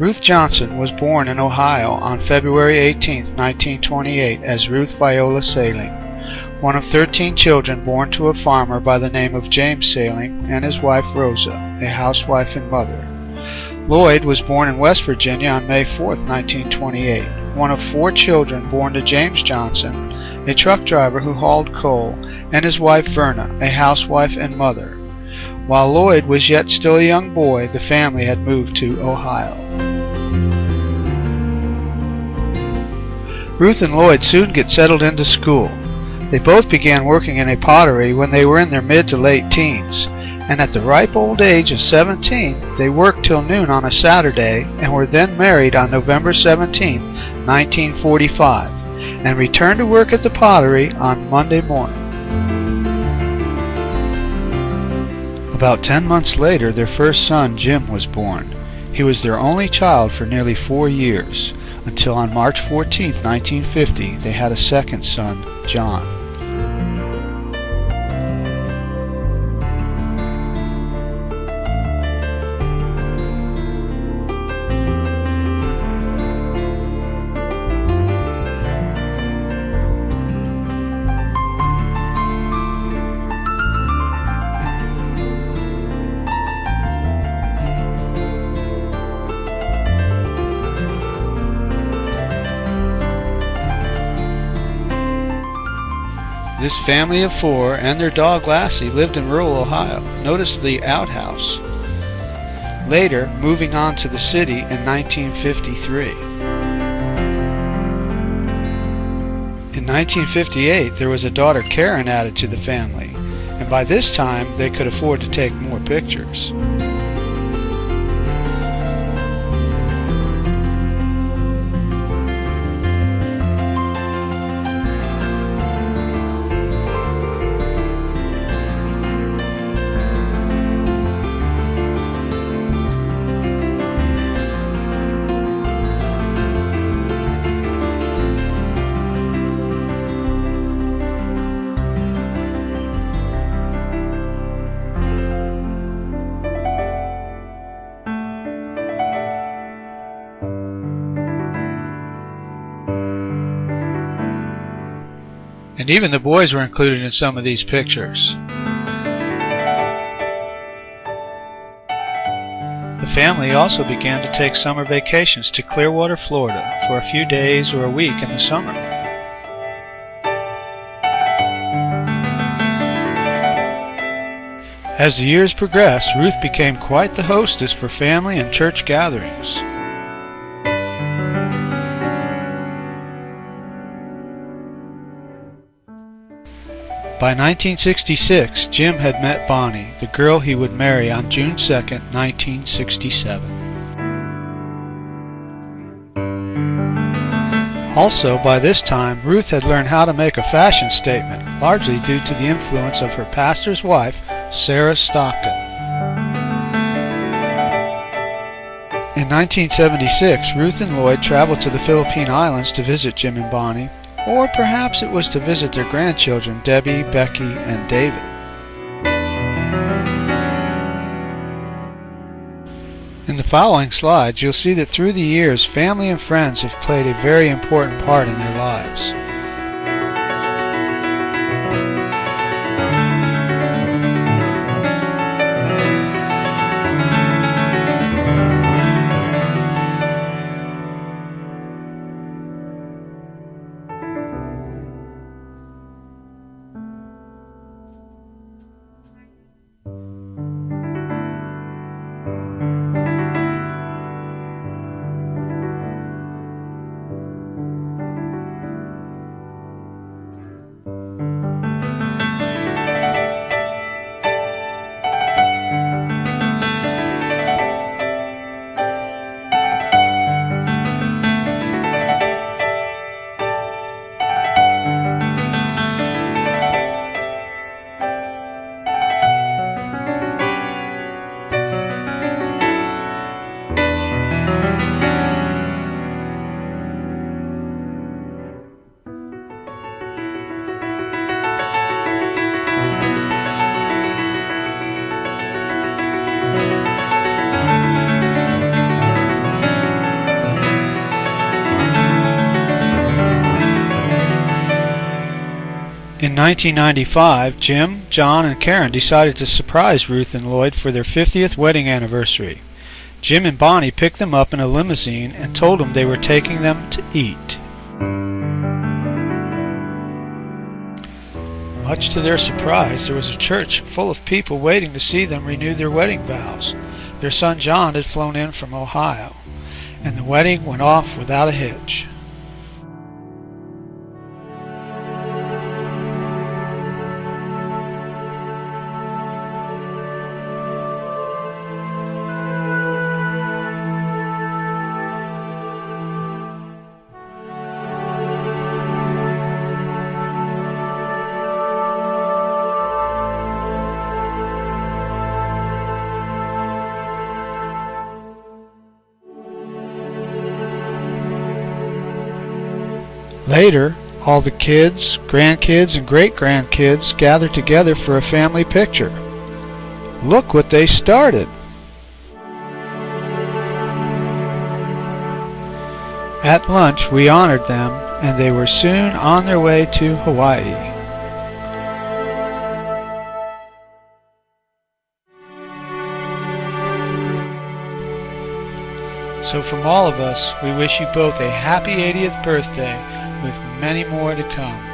Ruth Johnson was born in Ohio on February 18, 1928, as Ruth Viola Saling, one of 13 children born to a farmer by the name of James Saling and his wife Rosa, a housewife and mother. Lloyd was born in West Virginia on May 4, 1928, one of 4 children born to James Johnson, a truck driver who hauled coal, and his wife Verna, a housewife and mother. While Lloyd was yet still a young boy, the family had moved to Ohio. Ruth and Lloyd soon get settled into school. They both began working in a pottery when they were in their mid to late teens, and at the ripe old age of 17, they worked till noon on a Saturday and were then married on November 17, 1945, and returned to work at the pottery on Monday morning. About 10 months later, their first son, Jim, was born. He was their only child for nearly 4 years, until on March 14, 1950, they had a second son, John. This family of 4 and their dog Lassie lived in rural Ohio. Notice the outhouse. Later, moving on to the city in 1953. In 1958, there was a daughter Karen added to the family, and by this time they could afford to take more pictures. And even the boys were included in some of these pictures. The family also began to take summer vacations to Clearwater, Florida for a few days or a week in the summer. As the years progressed, Ruth became quite the hostess for family and church gatherings. By 1966, Jim had met Bonnie, the girl he would marry on June 2, 1967. Also, by this time, Ruth had learned how to make a fashion statement, largely due to the influence of her pastor's wife, Sarah Stockton. In 1976, Ruth and Lloyd traveled to the Philippine Islands to visit Jim and Bonnie, or perhaps it was to visit their grandchildren, Debbie, Becky, and David. In the following slides, you'll see that through the years, family and friends have played a very important part in their lives. In 1995, Jim, John, and Karen decided to surprise Ruth and Lloyd for their 50th wedding anniversary. Jim and Bonnie picked them up in a limousine and told them they were taking them to eat. Much to their surprise, there was a church full of people waiting to see them renew their wedding vows. Their son John had flown in from Ohio, and the wedding went off without a hitch. Later, all the kids, grandkids, and great-grandkids gathered together for a family picture. Look what they started! At lunch, we honored them, and they were soon on their way to Hawaii. So from all of us, we wish you both a happy 80th birthday, with many more to come.